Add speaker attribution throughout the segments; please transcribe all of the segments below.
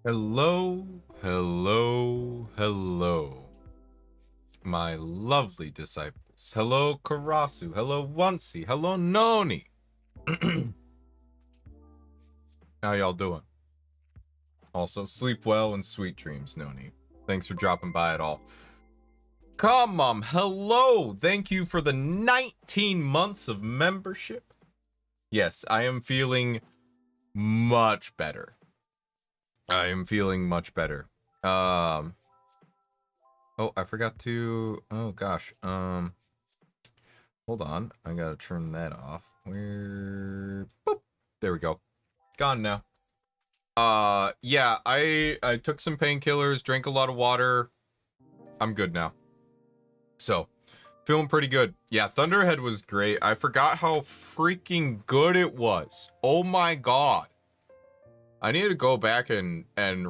Speaker 1: Hello, hello, hello, my lovely disciples. Hello, Karasu. Hello, Wansi. Hello, Noni. How y'all doing? Also, sleep well and sweet dreams, Noni. Thanks for dropping by at all. Come on, hello. Thank you for the 19 months of membership. Yes, I am feeling much better. I am feeling much better. Oh, I forgot to. Oh gosh. Hold on. I gotta turn that off. Where? Boop. There we go. Gone now. Yeah. I took some painkillers, drank a lot of water. I'm good now. So, feeling pretty good. Yeah, Thunderhead was great. I forgot how freaking good it was. Oh my god. I need to go back and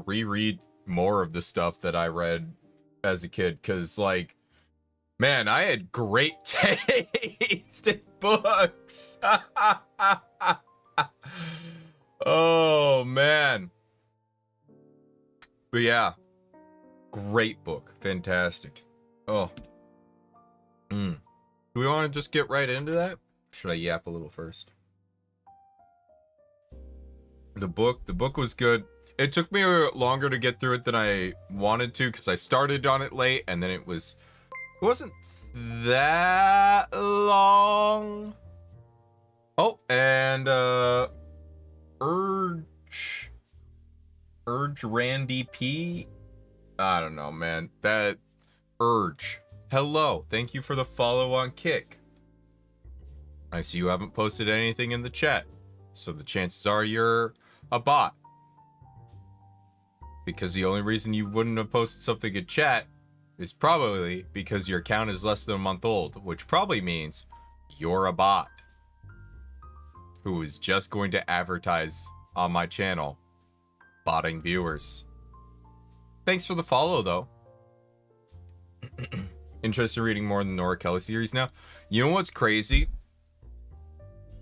Speaker 1: reread more of the stuff that I read as a kid, because like, man, I had great taste in books. Oh man. But yeah, great book, fantastic. Oh. Do we want to just get right into that? Should I yap a little first? The book was good. It took me longer to get through it than I wanted to, because I started on it late, and then it wasn't that long. Oh, and Urge Randy P. I don't know, man. That Urge. Hello, thank you for the follow on Kick. I see you haven't posted anything in the chat, so the chances are you're a bot. Because the only reason you wouldn't have posted something in chat is probably because your account is less than a month old, which probably means you're a bot who is just going to advertise on my channel, botting viewers. Thanks for the follow, though. Interested in reading more in the Nora Kelly series now? You know what's crazy?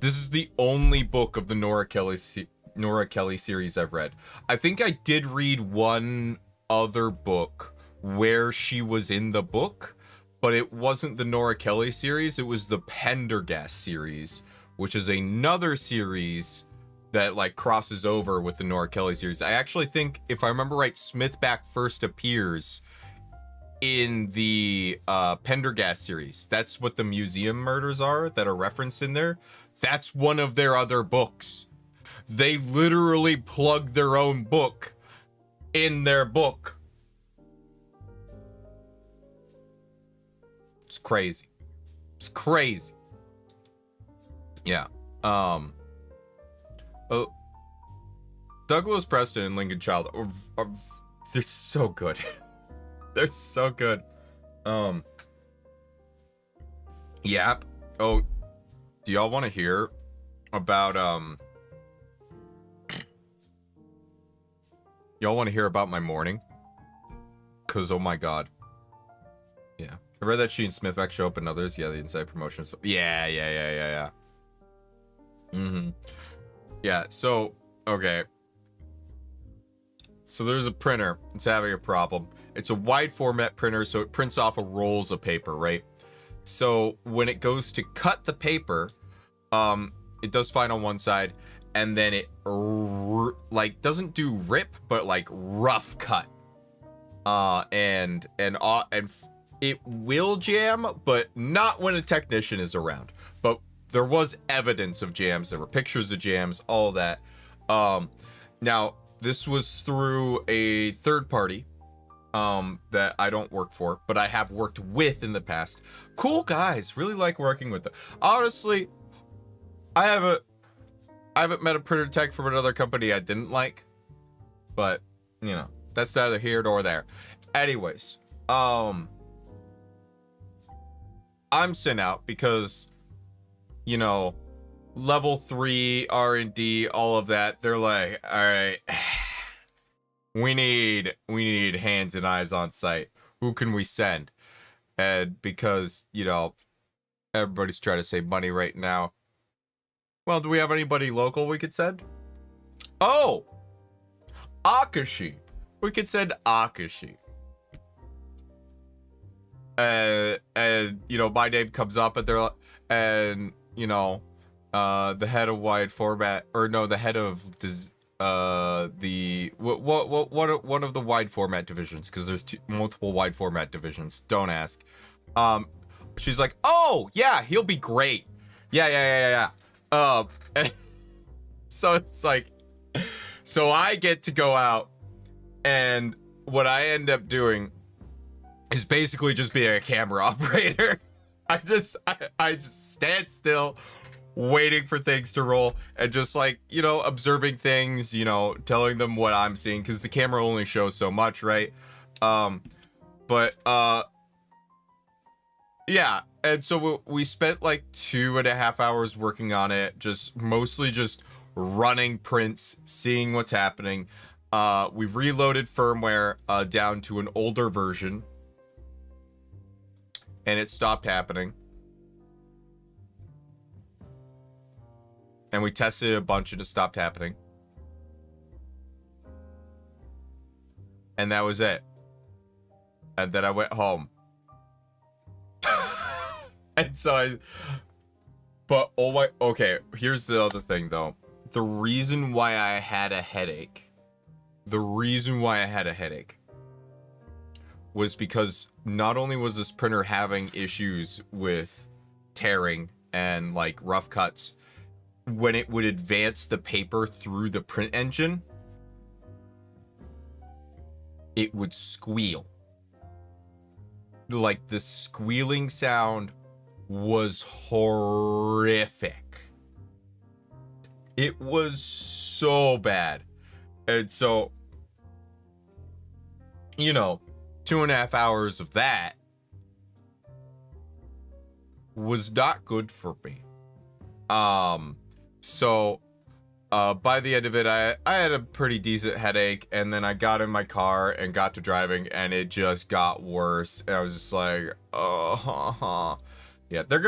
Speaker 1: This is the only book of the Nora Kelly series I've read. I think I did read one other book where she was in the book, but it wasn't the Nora Kelly series. It was the Pendergast series, which is another series that like crosses over with the Nora Kelly series. I actually think, if I remember right, Smithback first appears in the Pendergast series. That's what the museum murders are that are referenced in there. That's one of their other books. They literally plug their own book in their book. It's crazy. It's crazy. Yeah. Oh, Douglas Preston and Lincoln Child are they're so good. They're so good. Yeah. Oh, do y'all want to hear about y'all want to hear about my morning? Cause oh my god. Yeah. I read that she and Smith show up and others. Yeah, the inside promotions. Yeah. Yeah, so okay. So there's a printer. It's having a problem. It's a wide format printer, so it prints off of rolls of paper, right? So when it goes to cut the paper, it does fine on one side, and then it like doesn't do rip, but like rough cut. And it will jam, but not when a technician is around. But there was evidence of jams. There were pictures of jams, all that. Now this was through a third party that I don't work for, but I have worked with in the past. Cool guys, really like working with them. Honestly, I haven't met a printer tech from another company I didn't like, but you know, that's neither here nor there. Anyways, I'm sent out because, you know, level 3 R&D, all of that. They're like, all right, we need hands and eyes on site. Who can we send? And because, you know, everybody's trying to save money right now. Well, do we have anybody local we could send? Oh, Akashi. We could send Akashi. And you know, my name comes up, and they're, and you know, the head of wide format, or no, the head of the what one of the wide format divisions, because there's multiple wide format divisions. Don't ask. She's like, oh yeah, he'll be great. Yeah. And so it's like, so I get to go out, and what I end up doing is basically just being a camera operator. I just stand still, waiting for things to roll, and just like, you know, observing things, you know, telling them what I'm seeing, because the camera only shows so much, right? Yeah, and so we spent like 2.5 hours working on it, just mostly just running prints, seeing what's happening. We reloaded firmware down to an older version, and it stopped happening. And we tested a bunch and it stopped happening. And that was it. And then I went home. And so but oh my, okay, here's the other thing though. The reason why I had a headache, was because not only was this printer having issues with tearing and like rough cuts, when it would advance the paper through the print engine, it would squeal. Like, the squealing sound was horrific. It was so bad. And so, you know, 2.5 hours of that was not good for me. So by the end of it, I had a pretty decent headache, and then I got in my car and got to driving, and it just got worse. And I was just like, oh, yeah, they're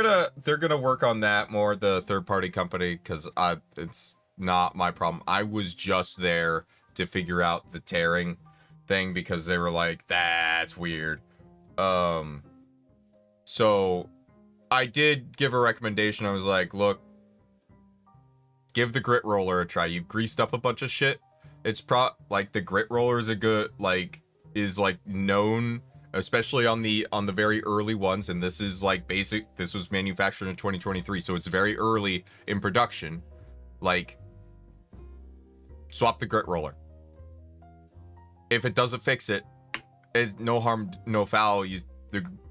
Speaker 1: gonna work on that more, the third-party company, because it's not my problem. I was just there to figure out the tearing thing, because they were like, that's weird. So I did give a recommendation. I was like, look, give the grit roller a try. You've greased up a bunch of shit. It's like the grit roller is a good, like, is like known, especially on the very early ones, and this is like basic. This was manufactured in 2023, so it's very early in production. Like, swap the grit roller. If it doesn't fix it, it's no harm, no foul.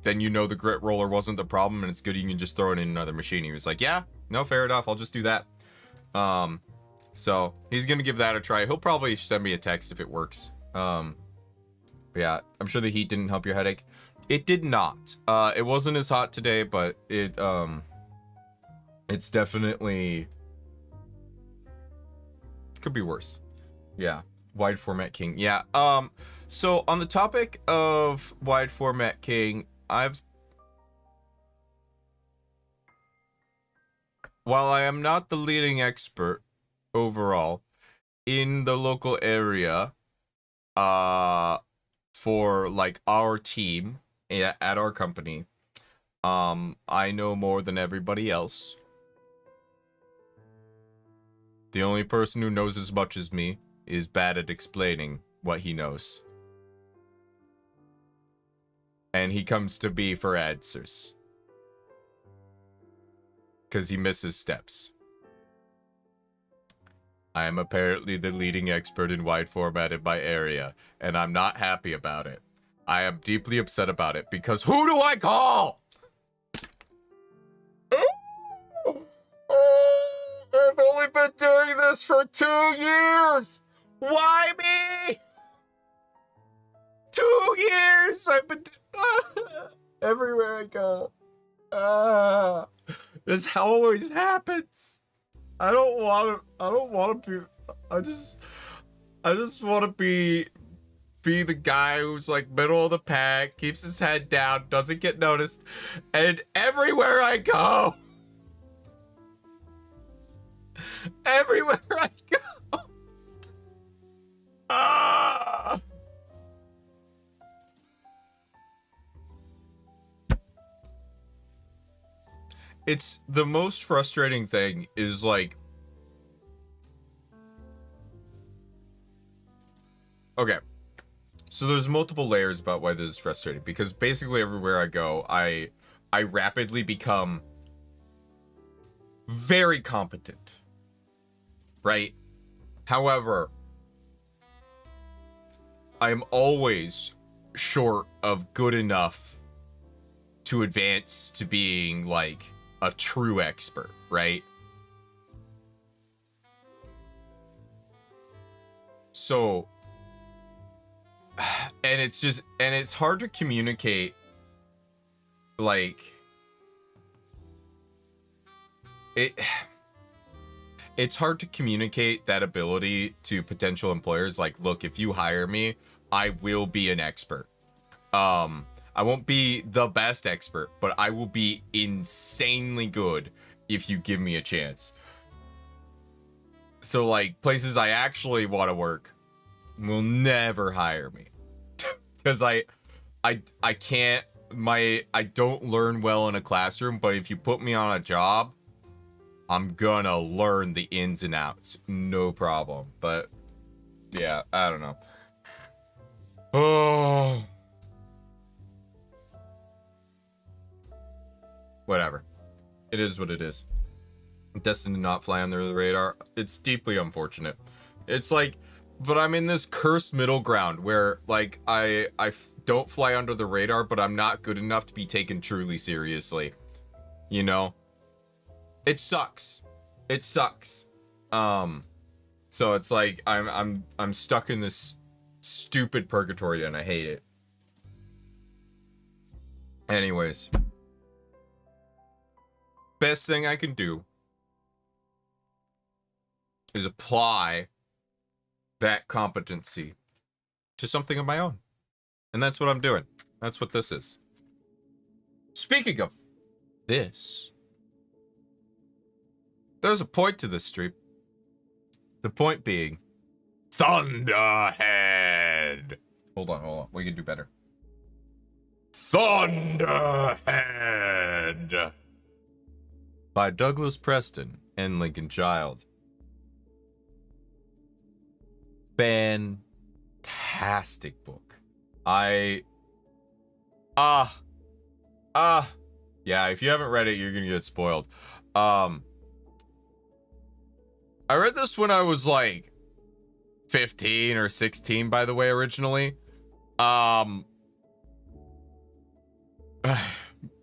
Speaker 1: Then you know the grit roller wasn't the problem, and it's good. You can just throw it in another machine. He was like, yeah, no, fair enough. I'll just do that. So he's gonna give that a try. He'll probably send me a text if it works. But yeah, I'm sure the heat didn't help your headache. It did not. It wasn't as hot today, but it's definitely could be worse. Yeah, wide format king. Yeah. So on the topic of wide format king, while I am not the leading expert overall in the local area, for like our team at our company, I know more than everybody else. The only person who knows as much as me is bad at explaining what he knows. And he comes to me for answers, because he misses steps. I am apparently the leading expert in wide format in my area, and I'm not happy about it. I am deeply upset about it, because who do I call? I've only been doing this for 2 years! Why me? 2 years! I've been... everywhere I go. This always happens. I just want to be the guy who's like middle of the pack, keeps his head down, doesn't get noticed, and everywhere I go, Ah! It's the most frustrating thing is like, okay, so there's multiple layers about why this is frustrating, because basically everywhere I go, I rapidly become very competent, right? However, I'm always short of good enough to advance to being like a true expert, right? So, and it's hard to communicate, like, it's hard to communicate that ability to potential employers. Like, look, if you hire me, I will be an expert. I won't be the best expert, but I will be insanely good if you give me a chance. So, like, places I actually want to work will never hire me because I can't. I don't learn well in a classroom, but if you put me on a job, I'm gonna learn the ins and outs, no problem. But yeah, I don't know. Oh, whatever. It is what it is. Destined to not fly under the radar. It's deeply unfortunate. It's like, but I'm in this cursed middle ground where, like, I don't fly under the radar, but I'm not good enough to be taken truly seriously. You know? It sucks. It sucks. So it's like I'm stuck in this stupid purgatory and I hate it. Anyways, best thing I can do is apply that competency to something of my own. And that's what I'm doing. That's what this is. Speaking of this, there's a point to this stream. The point being, Thunderhead. Hold on. We can do better. Thunderhead by Douglas Preston and Lincoln Child. Fantastic book. Yeah, if you haven't read it, you're gonna get spoiled. I read this when I was like 15 or 16, by the way, originally. Man,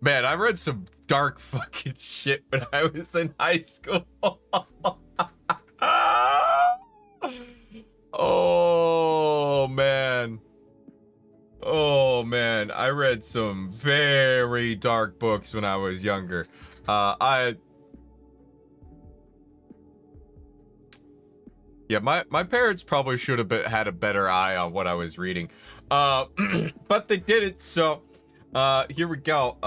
Speaker 1: I read some dark fucking shit when I was in high school. Oh man. Oh man, I read some very dark books when I was younger. Yeah, my parents probably should have had a better eye on what I was reading. But they didn't, so here we go.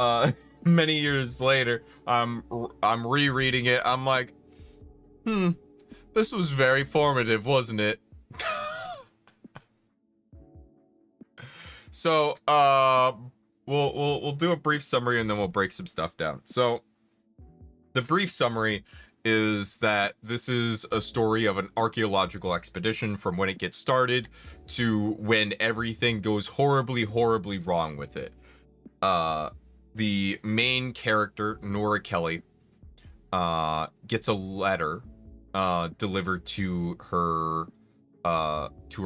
Speaker 1: Many years later, I'm rereading it. I'm like, this was very formative, wasn't it? So, we'll do a brief summary and then we'll break some stuff down. So, the brief summary is that this is a story of an archaeological expedition from when it gets started to when everything goes horribly, horribly wrong with it. The main character, Nora Kelly, gets a letter delivered to her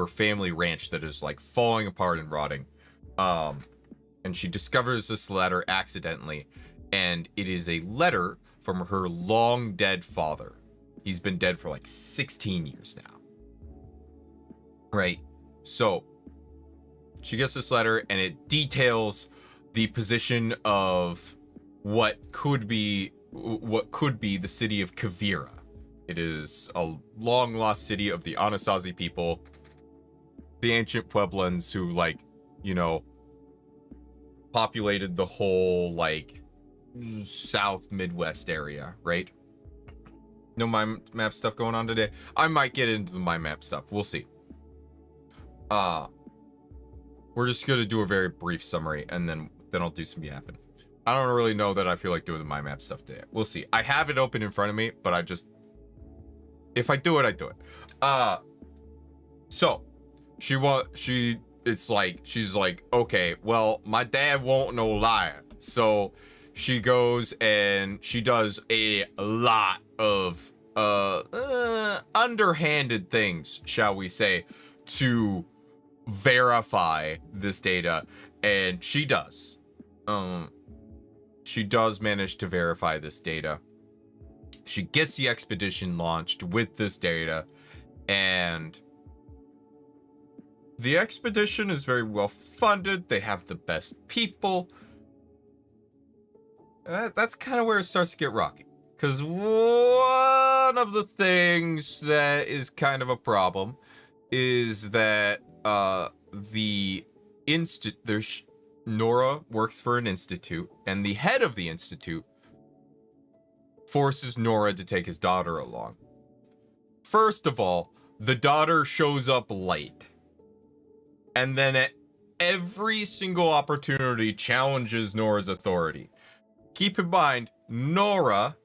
Speaker 1: family ranch that is like falling apart and rotting. And she discovers this letter accidentally, and it is a letter from her long dead father. He's been dead for like 16 years now. Right? So she gets this letter and it details the position of what could be the city of Kavira. It is a long lost city of the Anasazi people, the ancient Pueblans who, like, you know, populated the whole like South Midwest area, right? No mind map stuff going on today. I might get into the mind map stuff. We'll see. We're just gonna do a very brief summary, and then I'll do some yapping. I don't really know that I feel like doing the mind map stuff today. We'll see. I have it open in front of me, but I just, if I do it, I do it. So she's like, okay, well, my dad won't no liar. So she goes and she does a lot of underhanded things, shall we say, to verify this data, and she does manage to verify this data. She gets the expedition launched with this data, and the expedition is very well funded. They have the best people. That's kind of where it starts to get rocky, because one of the things that is kind of a problem is that Nora works for an institute, and the head of the institute forces Nora to take his daughter along. First of all, the daughter shows up late, and then at every single opportunity challenges Nora's authority. Keep in mind, Nora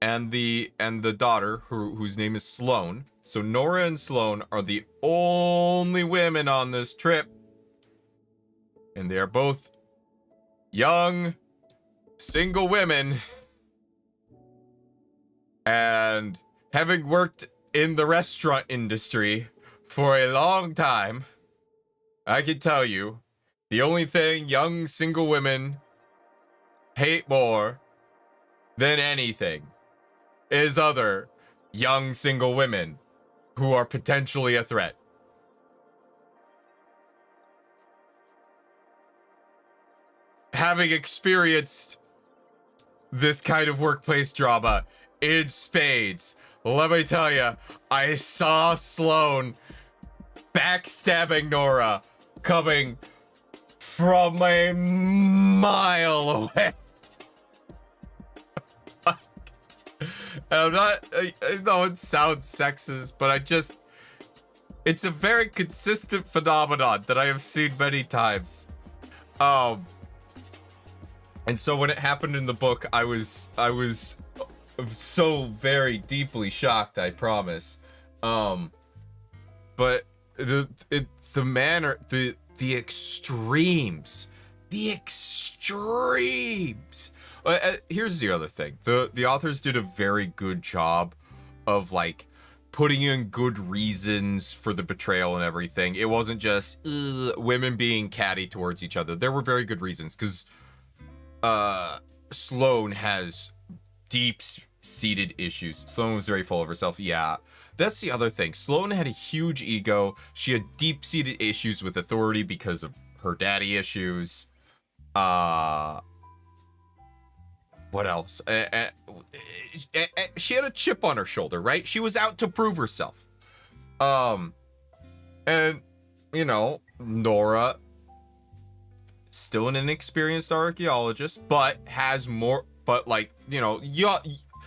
Speaker 1: and the daughter, whose name is Sloane. So Nora and Sloane are the only women on this trip, and they are both young, single women. And having worked in the restaurant industry for a long time, I can tell you, the only thing young single women hate more than anything is other young single women who are potentially a threat. Having experienced this kind of workplace drama in spades, let me tell you, I saw Sloane backstabbing Nora coming from a mile away. I'm not, I know it sounds sexist, but it's a very consistent phenomenon that I have seen many times. And so when it happened in the book, I was so very deeply shocked, I promise. But the extremes. Here's the other thing. The authors did a very good job of like putting in good reasons for the betrayal and everything. It wasn't just women being catty towards each other. There were very good reasons, because Sloane has deep-seated issues. Sloane was very full of herself. Yeah, that's the other thing. Sloane had a huge ego. She had deep-seated issues with authority because of her daddy issues. What else? She had a chip on her shoulder, right? She was out to prove herself. And, you know, Nora, still an inexperienced archaeologist, but has more, but like, you know,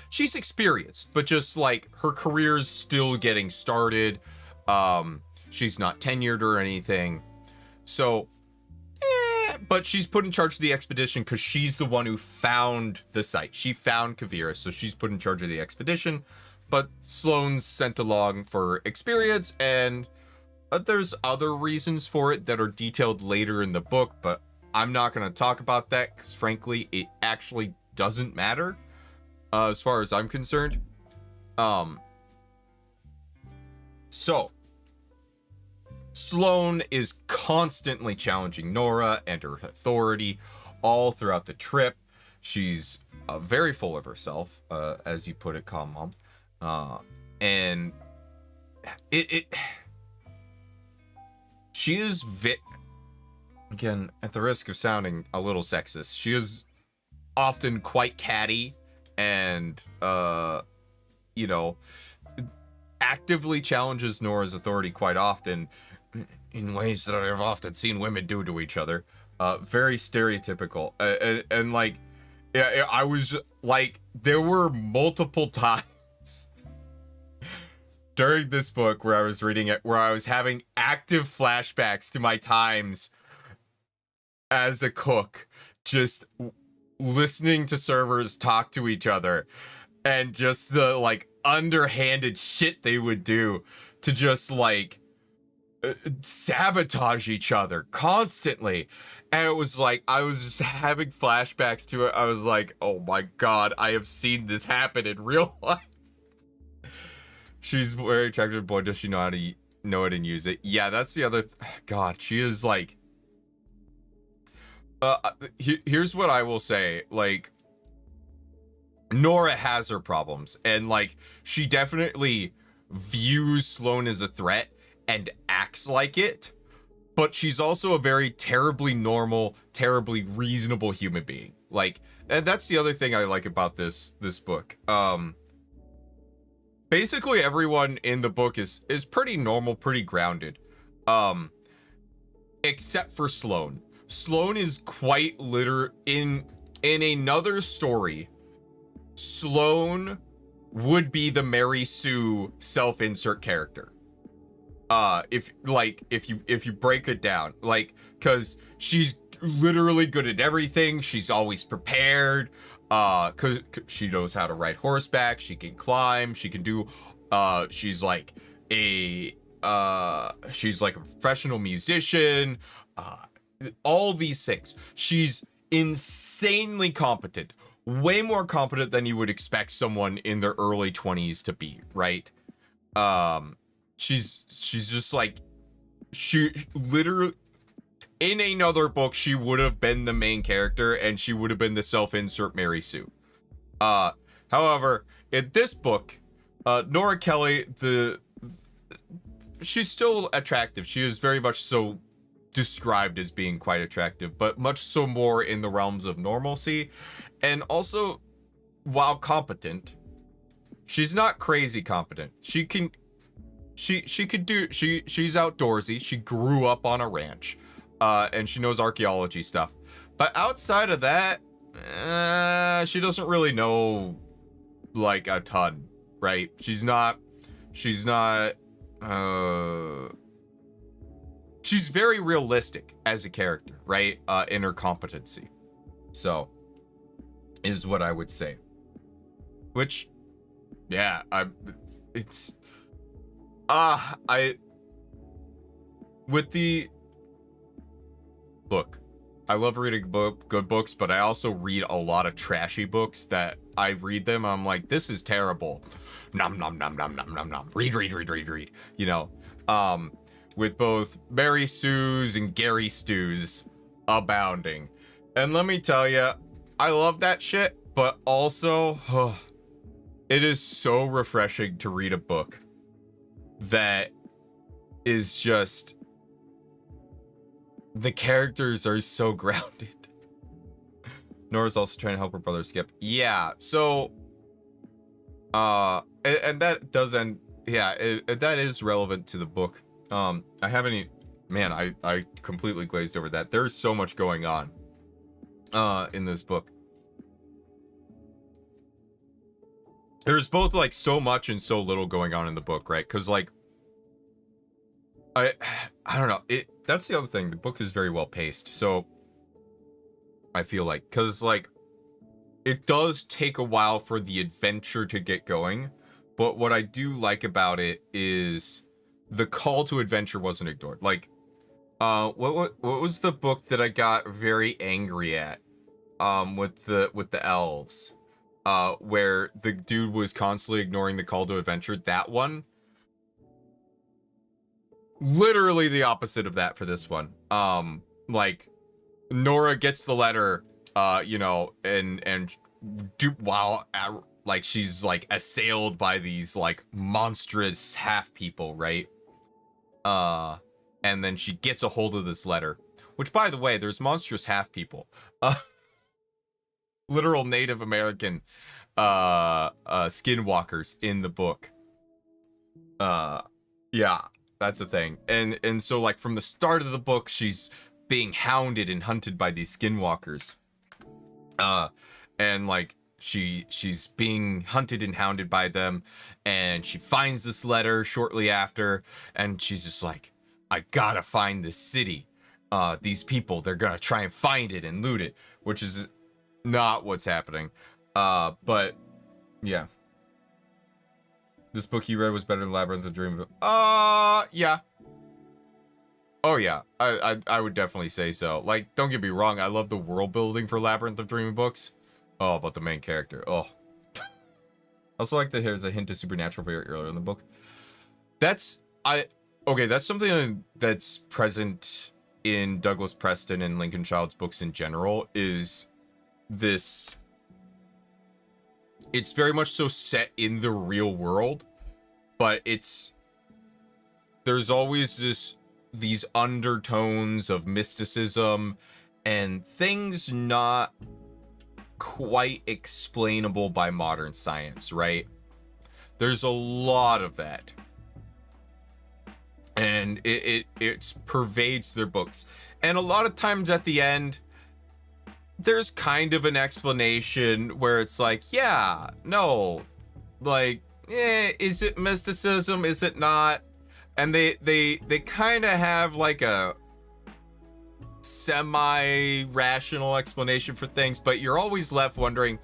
Speaker 1: she's experienced, but just like her career's still getting started. She's not tenured or anything. So, but she's put in charge of the expedition because she's the one who found the site. She found Kavira, so she's put in charge of the expedition. But Sloane's sent along for experience, and there's other reasons for it that are detailed later in the book, but I'm not going to talk about that because, frankly, it actually doesn't matter as far as I'm concerned. So Sloane is constantly challenging Nora and her authority all throughout the trip. She's very full of herself, as you put it, Calm Mom. And she is again, at the risk of sounding a little sexist, she is often quite catty and, you know, actively challenges Nora's authority quite often in ways that I've often seen women do to each other. Very stereotypical. And like, yeah, I was like, there were multiple times during this book where I was reading it, where I was having active flashbacks to my times as a cook, just listening to servers talk to each other and just the like underhanded shit they would do to just like sabotage each other constantly. And it was like I was just having flashbacks to it. I was like, oh my god, I have seen this happen in real life. She's very attractive, boy, does she know how to know it and use it? Yeah, that's the other god, she is like here's what I will say, like Nora has her problems, and like she definitely views Sloane as a threat and acts like it, but she's also a very terribly normal, terribly reasonable human being. Like, and that's the other thing I like about this book. Basically everyone in the book is pretty normal, pretty grounded. Except for Sloane. Sloane is quite in another story. Sloane would be the Mary Sue self-insert character. If you break it down, like, cause she's literally good at everything. She's always prepared. Cause she knows how to ride horseback. She can climb. She can do, she's like a professional musician. All these things. She's insanely competent. Way more competent than you would expect someone in their early 20s to be, right? She's just like, she literally, in another book, she would have been the main character and she would have been the self-insert Mary Sue. However, in this book, Nora Kelly, she's still attractive. She is very much so described as being quite attractive, but much so more in the realms of normalcy. And also, while competent, she's not crazy competent. She's outdoorsy. She grew up on a ranch, and she knows archaeology stuff. But outside of that, she doesn't really know like a ton, right? She's very realistic as a character, right? In her competency. So, is what I would say. Which, yeah, look, I love reading good books, but I also read a lot of trashy books that I read them, I'm like, this is terrible. Nom nom nom nom nom nom nom. Read. You know, with both Mary Sue's and Gary Stu's abounding. And let me tell you, I love that shit, but also, it is so refreshing to read a book that is just, the characters are so grounded. Nora's also trying to help her brother Skip. Yeah, so, and that does end, yeah, that is relevant to the book. I haven't even, man, I completely glazed over that. There's so much going on, in this book. There's both like so much and so little going on in the book, right? Because like, I don't know, that's the other thing. The book is very well paced, so I feel like, because like, it does take a while for the adventure to get going, but what I do like about it is the call to adventure wasn't ignored. Like, what was the book that I got very angry at, with the elves, where the dude was constantly ignoring the call to adventure? That one, literally the opposite of that for this one. Like, Nora gets the letter, you know, and while like she's like assailed by these like monstrous half people, right? And then she gets a hold of this letter, which, by the way, there's monstrous half people, literal Native American skinwalkers in the book. Yeah, that's a thing. And so like from the start of the book, she's being hounded and hunted by these skinwalkers. And like she's being hunted and hounded by them, and she finds this letter shortly after, and she's just like, I gotta find this city. These people, they're gonna try and find it and loot it, which is not what's happening. But yeah. This book you read was better than Labyrinth of Dream. Yeah. Oh yeah, I would definitely say so. Like, don't get me wrong, I love the world building for Labyrinth of Dreaming books. Oh, but the main character, oh. I also like that there's a hint of supernatural very earlier in the book. That's something that's present in Douglas Preston and Lincoln Child's books in general, is this. It's very much so set in the real world, but there's always these undertones of mysticism and things not quite explainable by modern science, right? There's a lot of that. And it pervades their books. And a lot of times at the end, there's kind of an explanation where it's like, yeah, no, like, is it mysticism? Is it not? And they kind of have like a semi-rational explanation for things, but you're always left wondering,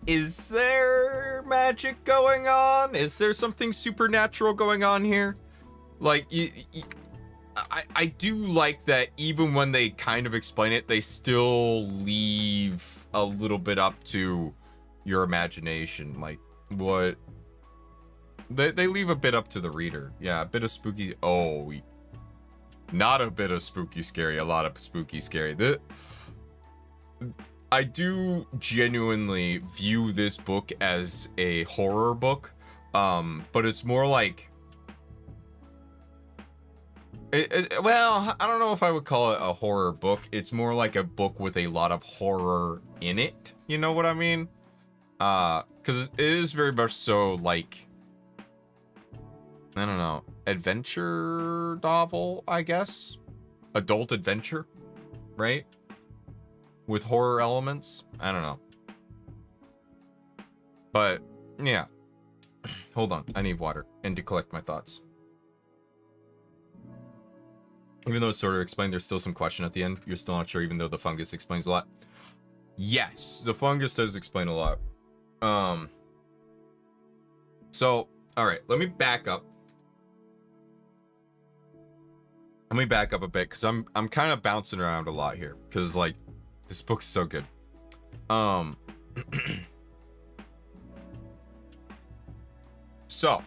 Speaker 1: is there magic going on? Is there something supernatural going on here? Like, I do like that even when they kind of explain it, they still leave a little bit up to your imagination. Like, what? They leave a bit up to the reader. Yeah, a bit of spooky. Oh, not a bit of spooky scary, a lot of spooky scary. I do genuinely view this book as a horror book, but it's more like, well, I don't know if I would call it a horror book. It's more like a book with a lot of horror in it. You know what I mean? Because it is very much so like, I don't know, adventure novel, I guess? Adult adventure, right? With horror elements? I don't know. But, yeah. Hold on, I need water and to collect my thoughts. Even though it's sort of explained, there's still some question at the end. You're still not sure, even though the fungus explains a lot. Yes, the fungus does explain a lot. So, alright, let me back up. Let me back up a bit, because I'm kind of bouncing around a lot here. Because, like, this book's so good. So,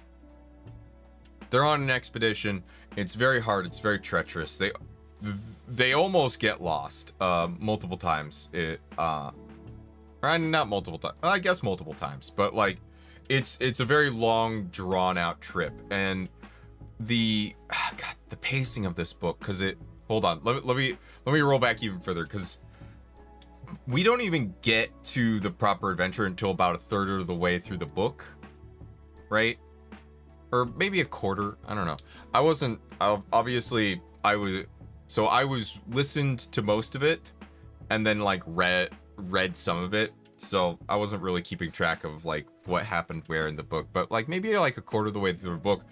Speaker 1: they're on an expedition. It's very hard. It's very treacherous. They almost get lost multiple times. Not multiple times. I guess multiple times. But like, it's a very long, drawn out trip. And the pacing of this book, because hold on. Let me roll back even further, because we don't even get to the proper adventure until about a third of the way through the book, right? Or maybe a quarter. I don't know. I wasn't, obviously I was listened to most of it and then like read some of it. So I wasn't really keeping track of like what happened where in the book, but like maybe like a quarter of the way through the book,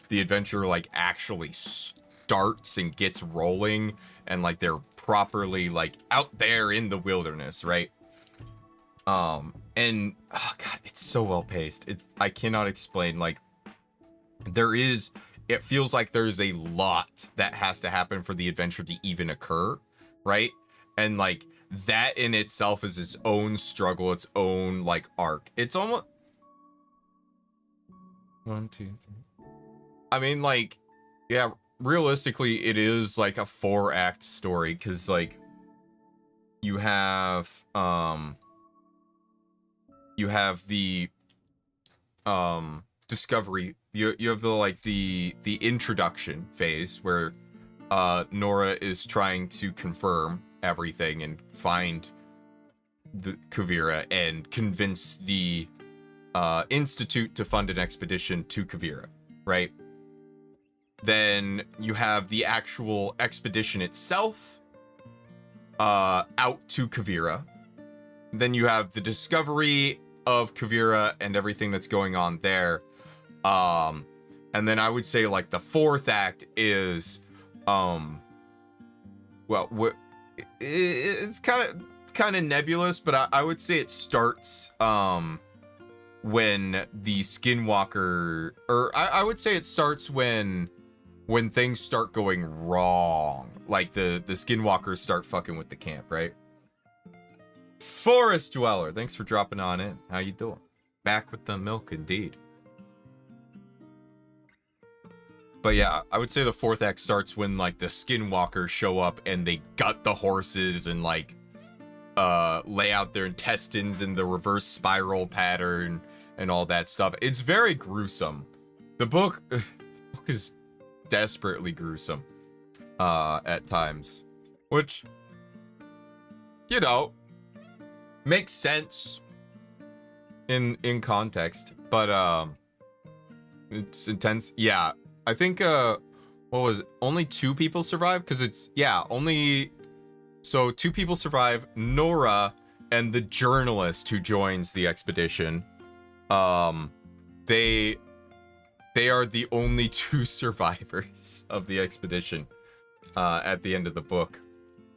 Speaker 1: the adventure like actually starts and gets rolling, and like they're properly like out there in the wilderness, right? And oh god, it's so well paced. I cannot explain. Like, it feels like there's a lot that has to happen for the adventure to even occur, right? And like that in itself is its own struggle, its own like arc. It's almost 1, 2, 3. I mean, like, yeah, realistically it is like a 4-act story, because like you have the discovery, you have the introduction phase where Nora is trying to confirm everything and find the Kuvira and convince the Institute to fund an expedition to Kuvira, right? Then you have the actual expedition itself out to Kuvira, then you have the discovery of Kavira and everything that's going on there. And then I would say like the fourth act is, well, it's kind of nebulous, but I would say it starts when the Skinwalker, or I would say it starts when things start going wrong, like the Skinwalkers start fucking with the camp, right? Forest Dweller, thanks for dropping on in. How you doing? Back with the milk, indeed. But yeah, I would say the fourth act starts when like the Skinwalkers show up and they gut the horses and like lay out their intestines in the reverse spiral pattern and all that stuff. It's very gruesome. The book is desperately gruesome at times, which, you know, makes sense in context, but it's intense. Yeah, I think what was it? Only 2 people survived, because it's, yeah, only, so 2 people survive, Nora and the journalist who joins the expedition. They are the only 2 survivors of the expedition at the end of the book.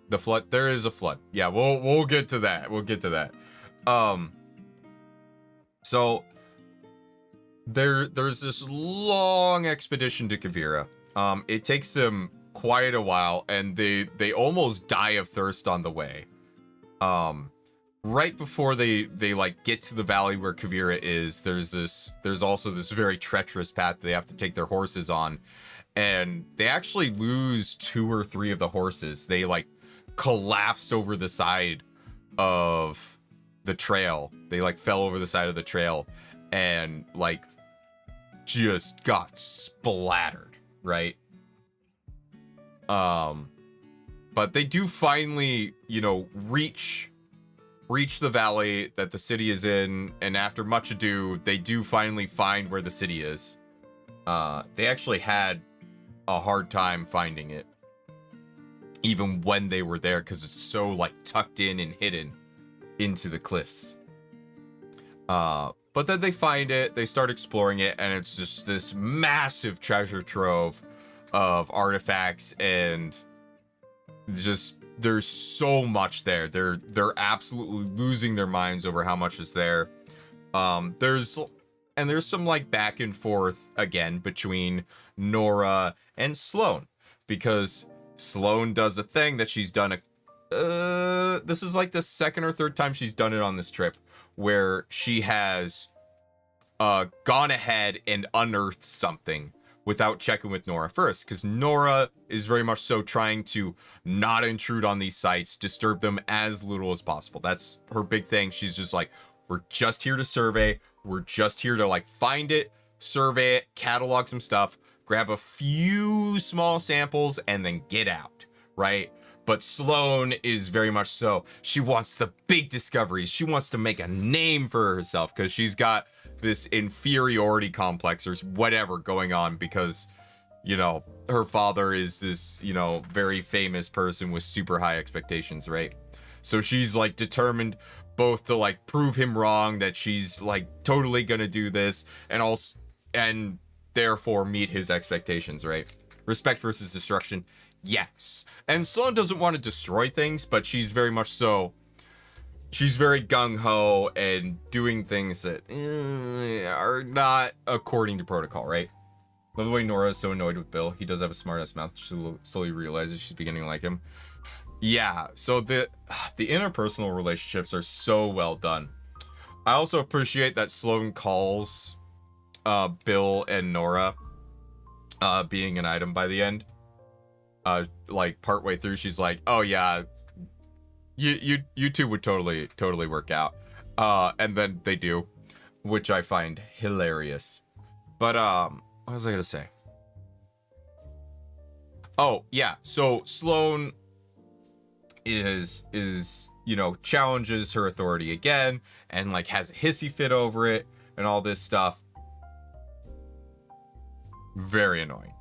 Speaker 1: The flood, there is a flood. Yeah, we'll get to that. We'll get to that. So there's this long expedition to Kavira. It takes them quite a while, and they almost die of thirst on the way. Right before they like get to the valley where Kavira is, there's also this very treacherous path they have to take their horses on, and they actually lose 2 or 3 of the horses. They like collapsed over the side of the trail. They like fell over the side of the trail and like just got splattered, right? But they do finally, you know, reach the valley that the city is in, and after much ado, they do finally find where the city is. They actually had a hard time finding it, even when they were there, because it's so like tucked in and hidden into the cliffs. But then they find it, they start exploring it, and it's just this massive treasure trove of artifacts, and just there's so much there. They're absolutely losing their minds over how much is there. There's some like back and forth again between Nora and Sloane, because Sloane does a thing that she's done this is like the 2nd or 3rd time she's done it on this trip, where she has gone ahead and unearthed something without checking with Nora first, because Nora is very much so trying to not intrude on these sites, disturb them as little as possible. That's her big thing. She's just like, we're just here to survey. We're just here to like find it, survey it, catalog some stuff, grab a few small samples, and then get out, right? But Sloane is very much so, she wants the big discoveries. She wants to make a name for herself, because she's got this inferiority complex or whatever going on, because, you know, her father is this, you know, very famous person with super high expectations, right? So she's like determined both to like prove him wrong, that she's like totally gonna do this, and also, and therefore meet his expectations, right? Respect versus destruction. Yes. And Sloane doesn't want to destroy things, but she's very much so, she's very gung-ho and doing things that are not according to protocol, right? By the way, Nora is so annoyed with Bill. He does have a smart-ass mouth. She slowly realizes she's beginning to like him. Yeah, so the interpersonal relationships are so well done. I also appreciate that Sloane calls Bill and Nora being an item by the end. Like partway through, she's like, "Oh yeah, you two would totally work out," and then they do, which I find hilarious. But what was I gonna say? Oh yeah, so Sloane is you know, challenges her authority again, and like has a hissy fit over it and all this stuff. Very annoying.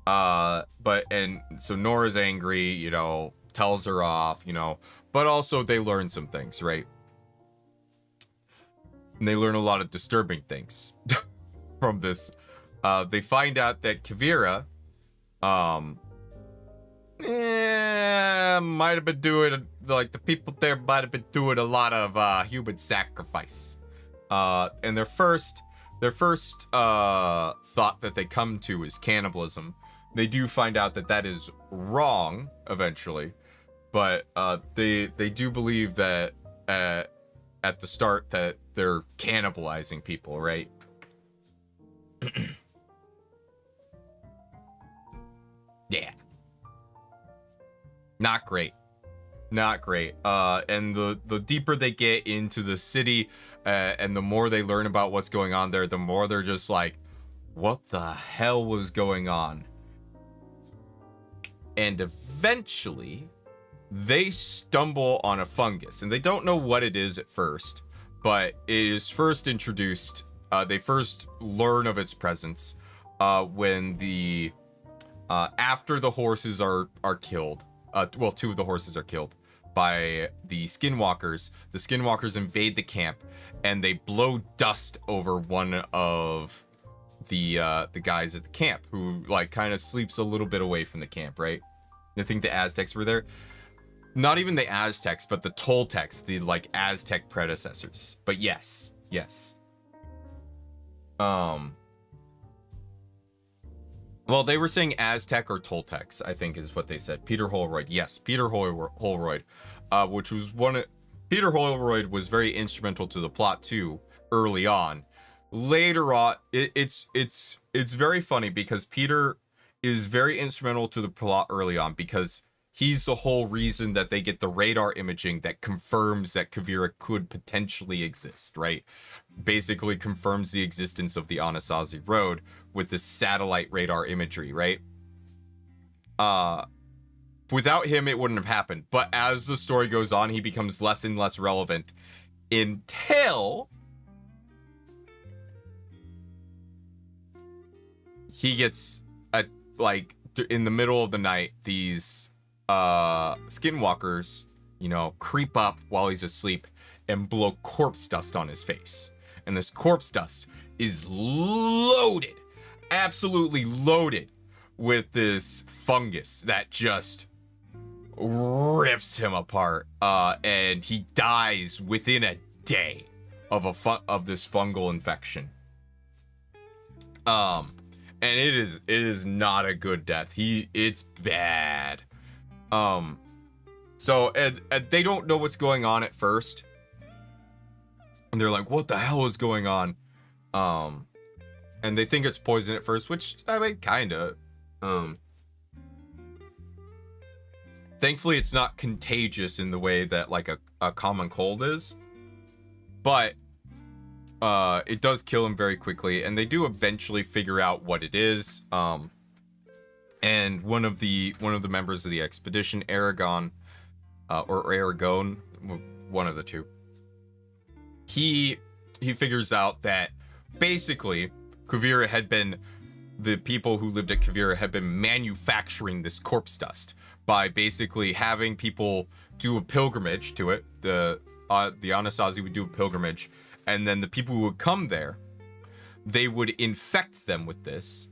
Speaker 1: And so Nora's angry, you know, tells her off, you know, but also they learn some things, right? and they learn a lot of disturbing things from this. They find out that Kavira, might have been doing, like, the people there might have been doing a lot of human sacrifice. And their first thought that they come to is cannibalism. They do find out that that is wrong eventually, but they do believe that at the start that they're cannibalizing people, right? Yeah. Not great. Not great. And the deeper they get into the city, and the more they learn about what's going on there, the more they're just like, what the hell was going on? And eventually, they stumble on a fungus, and they don't know what it is at first, but it is first introduced. They first learn of its presence when after the horses are killed. Well, 2 of the horses are killed by the skinwalkers. The skinwalkers invade the camp, and they blow dust over one of the guys at the camp, who like kind of sleeps a little bit away from the camp, right? I think the Aztecs were there. Not even the Aztecs, but the Toltecs, the like Aztec predecessors. But yes. Well, they were saying Aztec or Toltecs, I think is what they said. Peter Holroyd. Yes, Peter Holroyd, which was Peter Holroyd was very instrumental to the plot too, early on. Later on, it's very funny because Peter is very instrumental to the plot early on, because he's the whole reason that they get the radar imaging that confirms that Kavira could potentially exist, right? Basically confirms the existence of the Anasazi Road with the satellite radar imagery, right? Without him, it wouldn't have happened. But as the story goes on, he becomes less and less relevant until he gets in the middle of the night, these skinwalkers, creep up while he's asleep and blow corpse dust on his face. And this corpse dust is loaded, absolutely loaded with this fungus that just rips him apart. And he dies within a day of this fungal infection. And it is not a good death. It's bad. So and they don't know what's going on at first. And they're like, what the hell is going on? And they think it's poison at first, which, I mean, kinda. Thankfully, it's not contagious in the way that, like, a common cold is. But it does kill him very quickly, and they do eventually figure out what it is. And one of the members of the expedition, Aragon, or Aragon, one of the two, he figures out that basically the people who lived at Kavira had been manufacturing this corpse dust by basically having people do a pilgrimage to it. The Anasazi would do a pilgrimage, and then the people who would come there, they would infect them with this,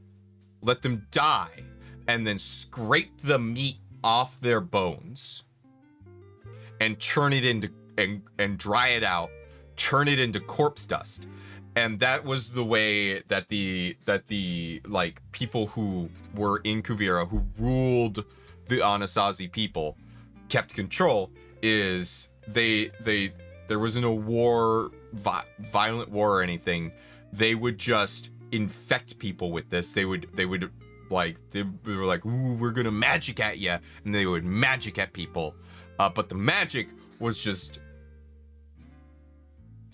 Speaker 1: let them die, and then scrape the meat off their bones and churn it into and dry it out, churn it into corpse dust. And that was the way that the like people who were in Kuvira, who ruled the Anasazi people, kept control. Is there wasn't a war, violent war or anything. They would just infect people with this. They were like, ooh, we're gonna magic at you, and they would magic at people. But the magic was just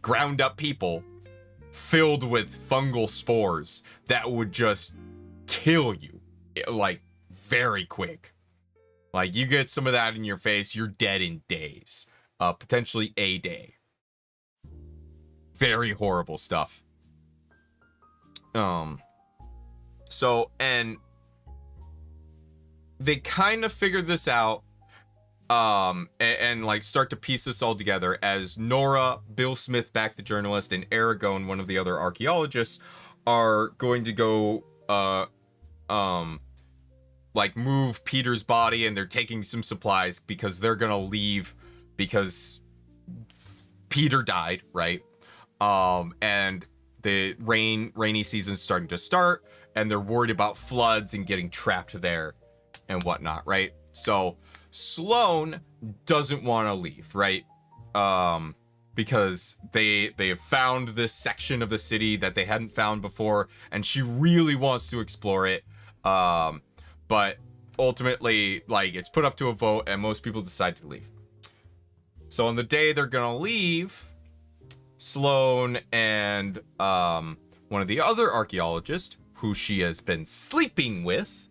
Speaker 1: ground up people filled with fungal spores that would just kill you, like, very quick. Like, you get some of that in your face, you're dead in days. Potentially a day. Very horrible stuff. So, and they kind of figured this out and like start to piece this all together as Nora, Bill Smith, back the journalist, and Aragon, one of the other archaeologists, are going to go like move Peter's body, and they're taking some supplies because they're gonna leave because Peter died, right? And the rainy season's starting to start, and they're worried about floods and getting trapped there and whatnot, right? So Sloane doesn't want to leave, right? Because they have found this section of the city that they hadn't found before, and she really wants to explore it. But ultimately, like, it's put up to a vote, and most people decide to leave. So on the day they're gonna leave, Sloane and one of the other archaeologists, who she has been sleeping with,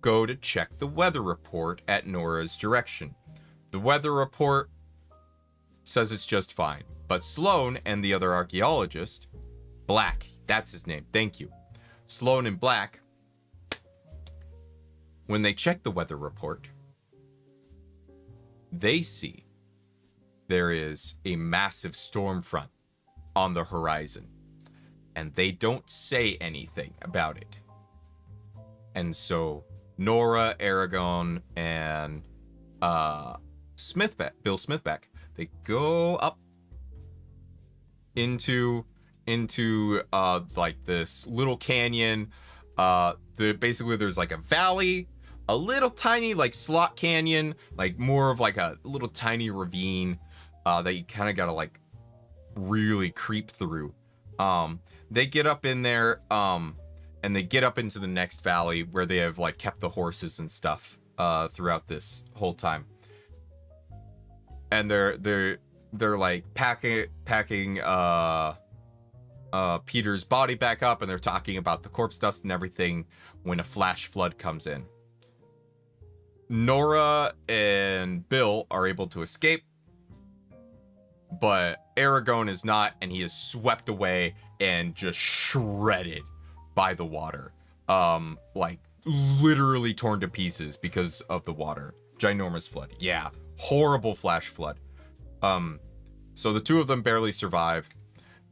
Speaker 1: go to check the weather report at Nora's direction. The weather report says it's just fine, but Sloane and the other archaeologist, Black, that's his name, thank you. Sloane and Black, when they check the weather report, they see there is a massive storm front on the horizon, and they don't say anything about it. And so Nora, Aragon, and Bill Smithback, they go up into like this little canyon. Basically there's like a valley, a little tiny like slot canyon, like more of like a little tiny ravine that you kind of gotta like really creep through. They get up in there, and they get up into the next valley where they have like kept the horses and stuff throughout this whole time. And they're like packing Peter's body back up, and they're talking about the corpse dust and everything when a flash flood comes in. Nora and Bill are able to escape, but Aragon is not, and he is swept away and just shredded by the water. Like literally torn to pieces because of the water. Ginormous flood. Yeah, horrible flash flood. So the two of them barely survive.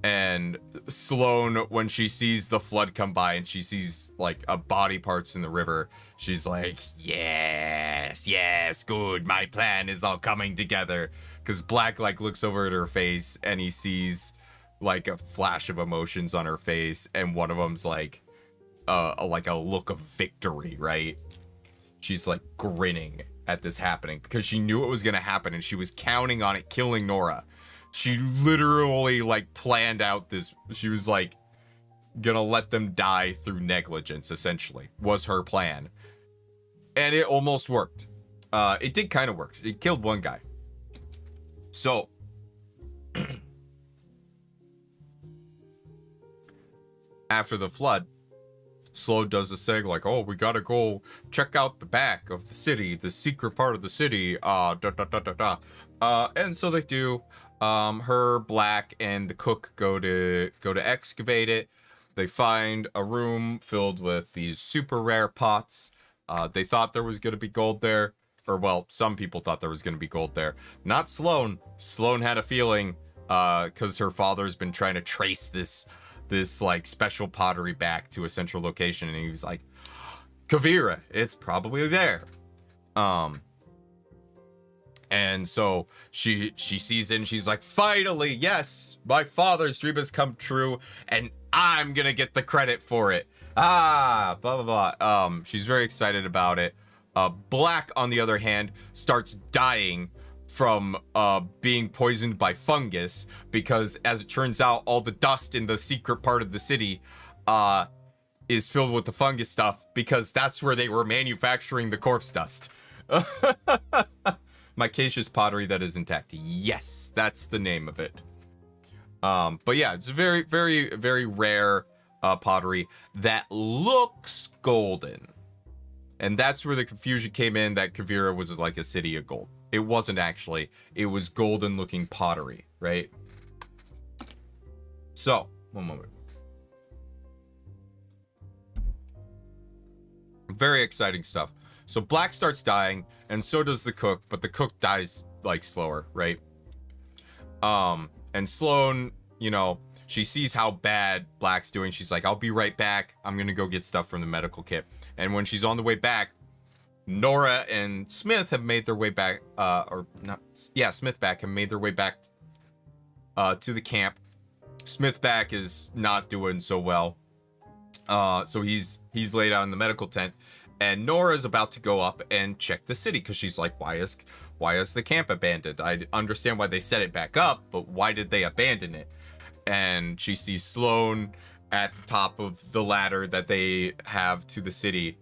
Speaker 1: And Sloane, when she sees the flood come by and she sees like a body parts in the river, she's like, yes, good. My plan is all coming together. Because Black like looks over at her face and he sees like a flash of emotions on her face, and one of them's like a look of victory, right? She's like grinning at this happening because she knew it was gonna happen and she was counting on it killing Nora. She literally like planned out this. She was like gonna let them die through negligence, essentially, was her plan. And it almost worked. It did kind of work. It killed one guy. So after the flood, Sloane does this thing like, oh, we gotta go check out the back of the city, the secret part of the city, and so they do. Her, Black, and the cook go to excavate it. They find a room filled with these super rare pots. They thought there was gonna be gold there, or well, some people thought there was gonna be gold there. Not Sloane. Sloane had a feeling, because her father's been trying to trace this like special pottery back to a central location, and he was like, Kavira, it's probably there. And so she sees it and she's like, finally, yes, my father's dream has come true and I'm gonna get the credit for it. Blah blah blah. She's very excited about it. Black, on the other hand, starts dying from being poisoned by fungus, because as it turns out, all the dust in the secret part of the city is filled with the fungus stuff, because that's where they were manufacturing the corpse dust. Micaceous pottery that is intact. Yes, that's the name of it. But yeah, it's a very, very, very rare pottery that looks golden. And that's where the confusion came in, that Kavira was like a city of gold. It wasn't actually. It was golden looking pottery, right? So, one moment. Very exciting stuff. So Black starts dying, and so does the cook, but the cook dies like slower, right? And Sloane, you know, she sees how bad Black's doing. She's like, I'll be right back. I'm gonna go get stuff from the medical kit. And when she's on the way back, Nora and Smith have made their way back, Smith back have made their way back to the camp. Smith back is not doing so well. So he's laid out in the medical tent, and Nora's about to go up and check the city because she's like, why is the camp abandoned? I understand why they set it back up, but why did they abandon it? And she sees Sloane at the top of the ladder that they have to the city.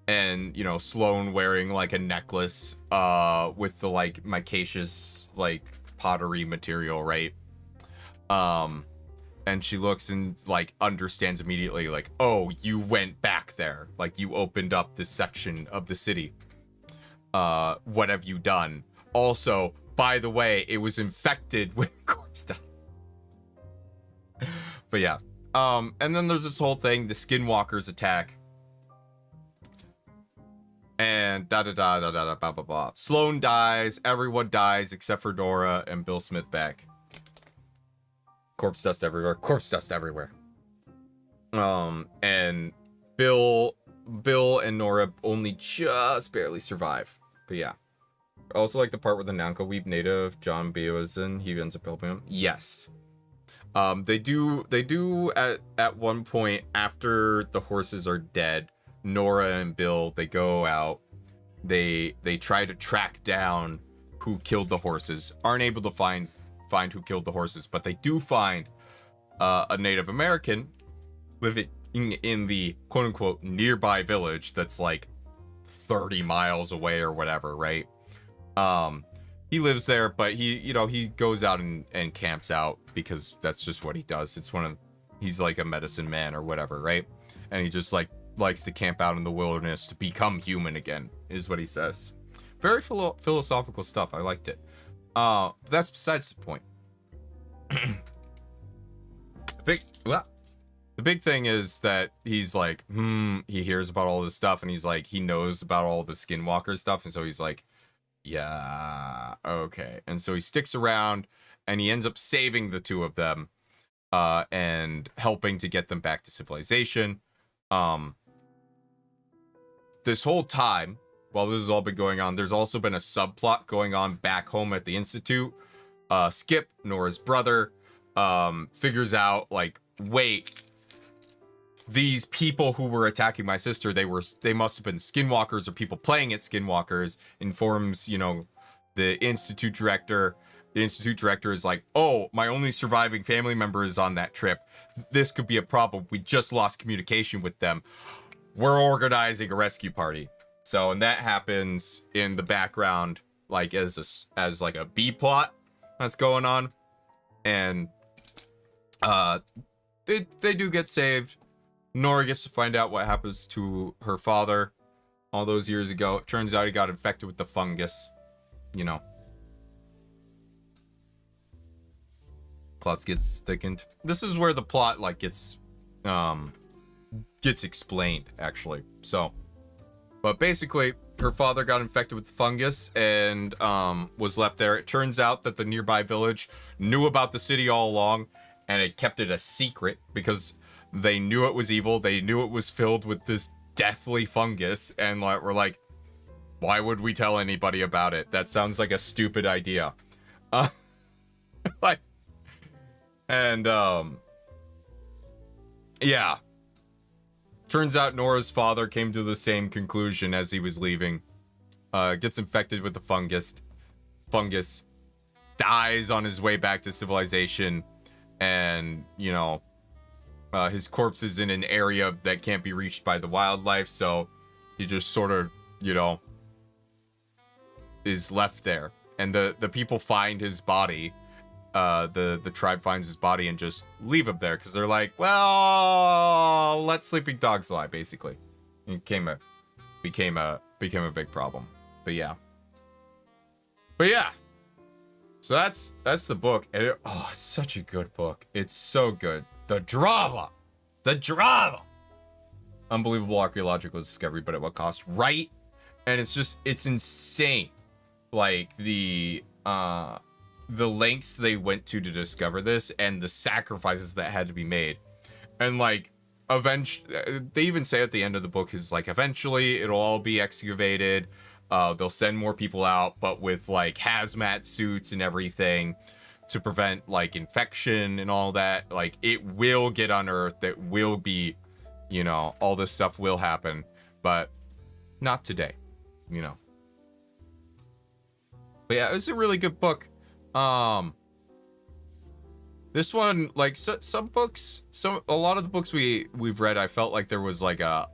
Speaker 1: And, you know, Sloane wearing like a necklace with the like micaceous like pottery material, right? And she looks and like understands immediately, like, oh, you went back there, like you opened up this section of the city. What have you done? Also, by the way, it was infected with corpse dust. But yeah, and then there's this whole thing, the skinwalkers attack, and blah blah blah. Sloane dies, everyone dies except for Nora and Bill Smith back. Corpse dust everywhere. Corpse dust everywhere. And Bill and Nora only just barely survive. But yeah. I also like the part where the Nanko Weep native John B was in. He ends up helping him. Yes. They do at one point after the horses are dead. Nora and Bill, they go out. They try to track down who killed the horses. Aren't able to find who killed the horses, but they do find a Native American living in the quote-unquote nearby village that's like 30 miles away or whatever, right? He lives there, but he goes out and camps out because that's just what he does. He's like a medicine man or whatever, right? And he just like likes to camp out in the wilderness to become human again, is what he says. Very philosophical stuff. I liked it. That's besides the point. The big thing is that he's like, he hears about all this stuff, and he's like, he knows about all the skinwalker stuff, and so he's like, yeah, okay. And so he sticks around, and he ends up saving the two of them, and helping to get them back to civilization. This whole time, while this has all been going on, there's also been a subplot going on back home at the Institute. Skip, Nora's brother, figures out, like, wait, these people who were attacking my sister, they must have been skinwalkers or people playing at skinwalkers. Informs, the Institute director. The Institute director is like, oh, my only surviving family member is on that trip. This could be a problem. We just lost communication with them. We're organizing a rescue party. So, and that happens in the background, like as like a B plot that's going on. And they do get saved. Nora gets to find out what happens to her father all those years ago. It turns out he got infected with the fungus. Plots gets thickened. This is where the plot like gets explained, actually. So, but basically, her father got infected with the fungus and was left there. It turns out that the nearby village knew about the city all along, and it kept it a secret because they knew it was evil. They knew it was filled with this deathly fungus, and we're like, why would we tell anybody about it? That sounds like a stupid idea. Yeah. Turns out Nora's father came to the same conclusion as he was leaving. Gets infected with the fungus, dies on his way back to civilization, and, his corpse is in an area that can't be reached by the wildlife, so he just sort of, is left there. And the people find his body. The tribe finds his body and just leave him there because they're like, well, let sleeping dogs lie, basically. It became a big problem. But yeah. So that's the book. And it's such a good book. It's so good. The drama. Unbelievable archaeological discovery, but at what cost? Right? And it's insane. Like the lengths they went to discover this and the sacrifices that had to be made. And like eventually, they even say at the end of the book is like, eventually it'll all be excavated. They'll send more people out, but with like hazmat suits and everything to prevent like infection and all that. Like it will get unearthed. It will be, you know, all this stuff will happen, but not today, you know. But yeah, it was a really good book. This one, like some books, a lot of the books we've read, I felt like there was like a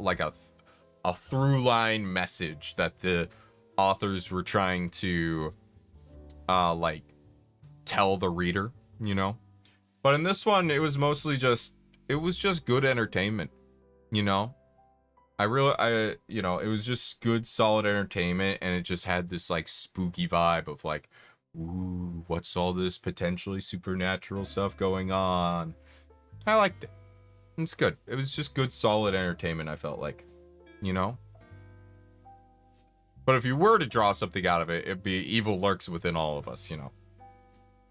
Speaker 1: through line message that the authors were trying to like tell the reader, you know. But in this one, it was mostly just good entertainment, you know. You know, it was just good, solid entertainment, and it just had this like spooky vibe of like, ooh, what's all this potentially supernatural stuff going on? I liked it. It's good. It was just good, solid entertainment, I felt like, you know. But if you were to draw something out of it, it'd be evil lurks within all of us, you know.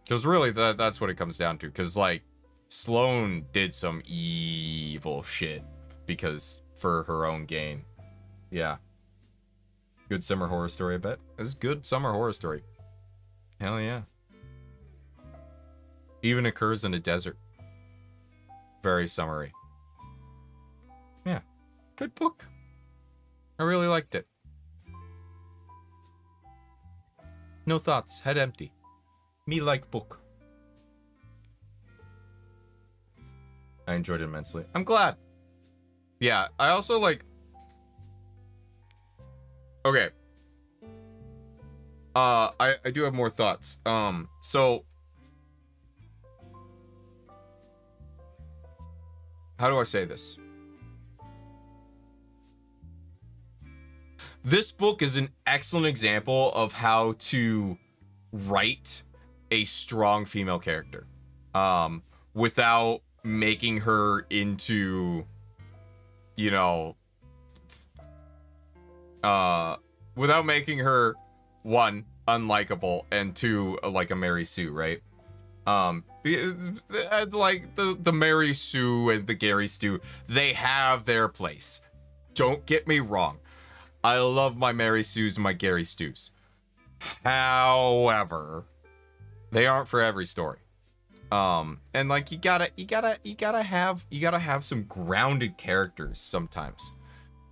Speaker 1: Because really, that's what it comes down to. Because, like, Sloane did some evil shit for her own gain. Yeah. Good summer horror story, I bet. It's a good summer horror story. Hell yeah. Even occurs in a desert. Very summery. Yeah. Good book. I really liked it. No thoughts. Head empty. Me like book. I enjoyed it immensely. I'm glad. Yeah, I also like... Okay. I do have more thoughts. So... How do I say this? This book is an excellent example of how to write a strong female character. Without making her into... You know... without making her, one, unlikable, and two, like a Mary Sue, right? Like the Mary Sue and the Gary Stu, they have their place. Don't get me wrong. I love my Mary Sues and my Gary Stews. However, they aren't for every story. And like you gotta have some grounded characters sometimes.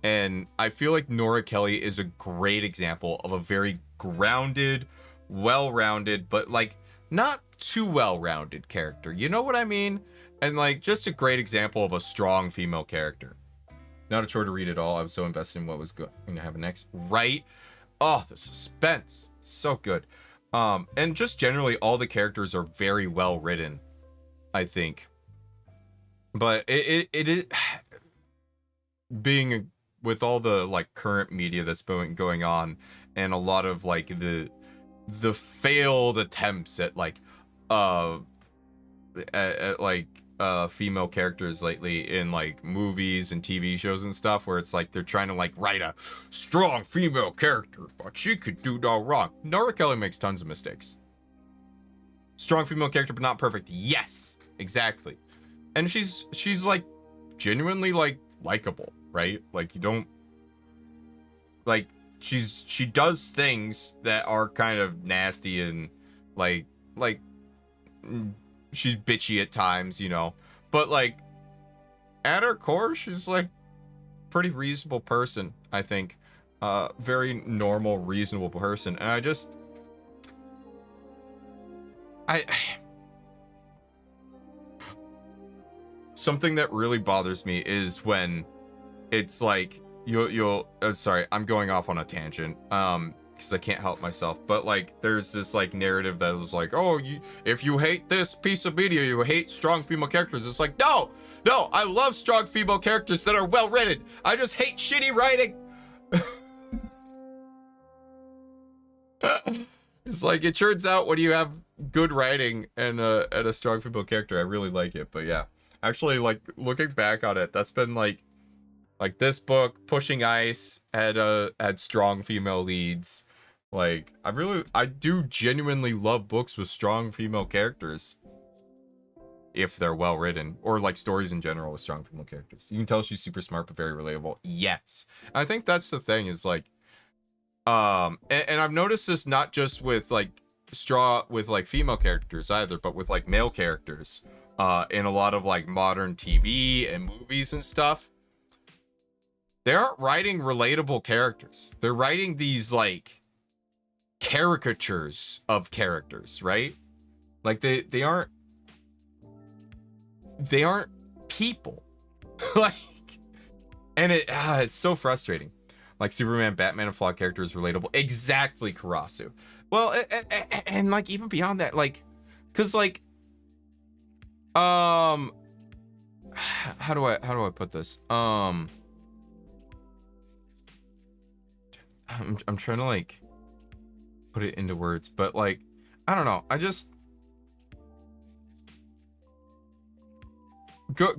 Speaker 1: And I feel like Nora Kelly is a great example of a very grounded, well-rounded, but like not too well-rounded character. You know what I mean? And like just a great example of a strong female character. Not a chore to read at all. I was so invested in what was going to happen next. Right? Oh, the suspense. So good. And just generally all the characters are very well written, I think. But it is being with all the like current media that's been going on and a lot of like the failed attempts at like female characters lately in like movies and TV shows and stuff, where it's like they're trying to like write a strong female character, but she could do no wrong. Nora Kelly makes tons of mistakes. Strong female character, but not perfect. Yes, exactly. And she's like genuinely like likable, right? Like you don't like she does things that are kind of nasty and like she's bitchy at times, you know, but like at her core she's like pretty reasonable person, I think. Very normal, reasonable person. And something that really bothers me is when it's like sorry, I'm going off on a tangent because I can't help myself, but like there's this like narrative that was like, oh, if you hate this piece of media, you hate strong female characters. It's like, no, I love strong female characters that are well written. I just hate shitty writing. It's like, it turns out when you have good writing and a strong female character, I really like it. But yeah, actually, like looking back on it, that's been like Like this book, Pushing Ice, had strong female leads. Like I do genuinely love books with strong female characters. If they're well written, or like stories in general with strong female characters. You can tell she's super smart but very relatable. Yes. I think that's the thing is like and I've noticed this not just with like female characters either, but with like male characters in a lot of like modern TV and movies and stuff. They aren't writing relatable characters. They're writing these like caricatures of characters, right? Like they aren't people. Like, and it's so frustrating. Like Superman, Batman, and flawed characters relatable. Exactly, Karasu. Well, and like even beyond that, like, cause like, how do I put this? I'm trying to like put it into words, but like, I don't know. I just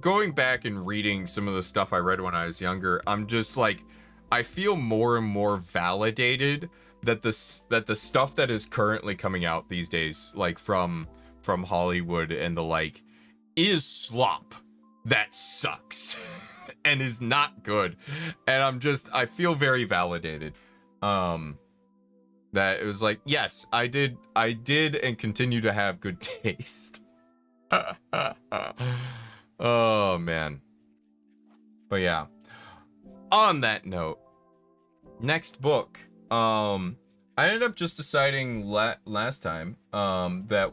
Speaker 1: going back and reading some of the stuff I read when I was younger, I'm just like, I feel more and more validated that the stuff that is currently coming out these days, like from Hollywood and the like, is slop that sucks and is not good. And I feel very validated. That it was like, yes, I did and continue to have good taste. Oh man. But yeah. On that note, next book. I ended up just deciding last time that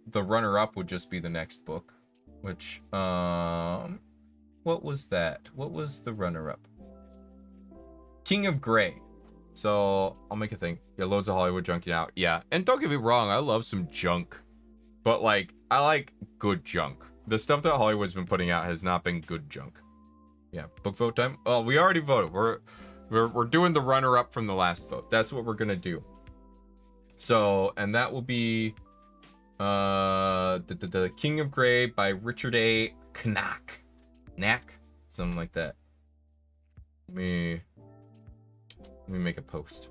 Speaker 1: the runner-up would just be the next book, which what was that? What was the runner-up? King of Gray. So I'll make a thing. Yeah, loads of Hollywood junking out. Yeah, and don't get me wrong, I love some junk, but like I like good junk. The stuff that Hollywood's been putting out has not been good junk. Yeah, book vote time. Oh, we already voted. We're doing the runner-up from the last vote. That's what we're gonna do. So, and that will be the King of Gray by Richard A. Knack, something like that. Let me make a post.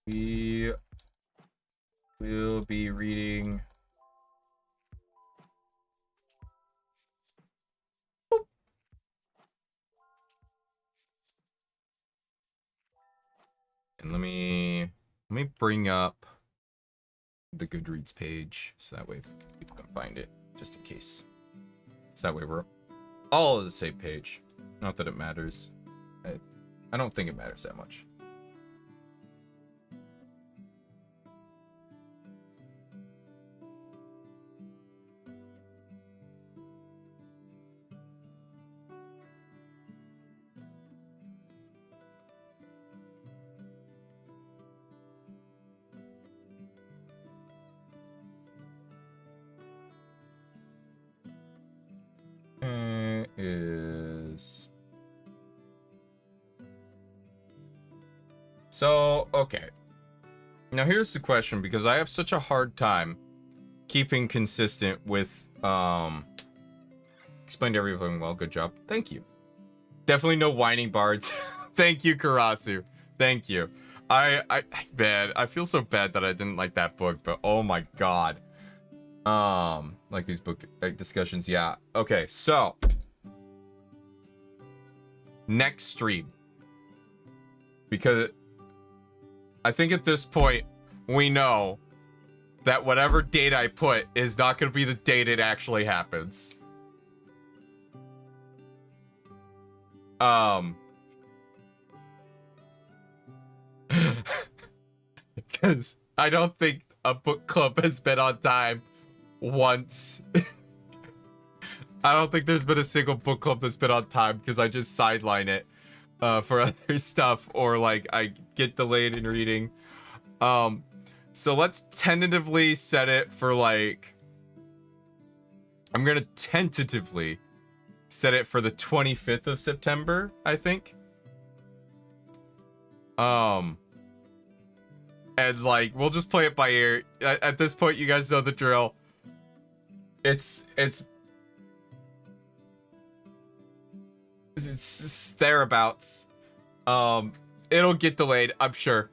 Speaker 1: We will be reading and let me bring up the Goodreads page so that way people can find it, just in case. So that way we're all on the same page. Not that it matters. I don't think it matters that much. So, okay. Now here's the question, because I have such a hard time keeping consistent with explained everything well. Good job. Thank you. Definitely no whining bards. Thank you, Karasu. Thank you. I feel so bad that I didn't like that book, but oh my god. Like these book discussions, yeah. Okay, so next stream, because I think at this point we know that whatever date I put is not going to be the date it actually happens. Because I don't think a book club has been on time once. I don't think there's been a single book club that's been on time because I just sideline it. for other stuff, or like I get delayed in reading. So let's tentatively set it for like, I'm gonna tentatively set it for the 25th of September, I think. And like, we'll just play it by ear. At this point, you guys know the drill. It's thereabouts. It'll get delayed, I'm sure.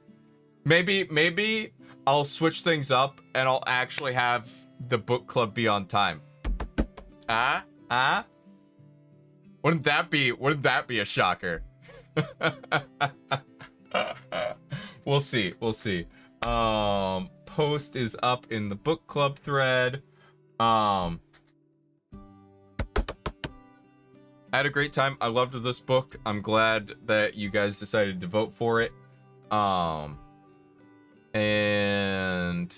Speaker 1: Maybe I'll switch things up and I'll actually have the book club be on time. Wouldn't that be a shocker? We'll see. Post is up in the book club thread. I had a great time. I loved this book. I'm glad that you guys decided to vote for it. And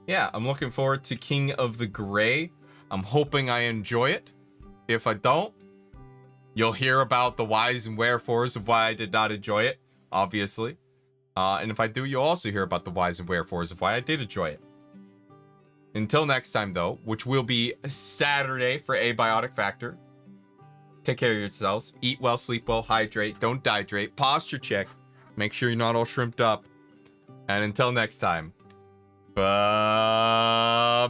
Speaker 1: yeah, I'm looking forward to King of the Gray. I'm hoping I enjoy it. If I don't, you'll hear about the whys and wherefores of why I did not enjoy it, obviously. And if I do, you'll also hear about the whys and wherefores of why I did enjoy it. Until next time, though, which will be Saturday for Abiotic Factor. Take care of yourselves. Eat well, sleep well, hydrate, don't dehydrate, posture check. Make sure you're not all shrimped up. And until next time, bye-bye.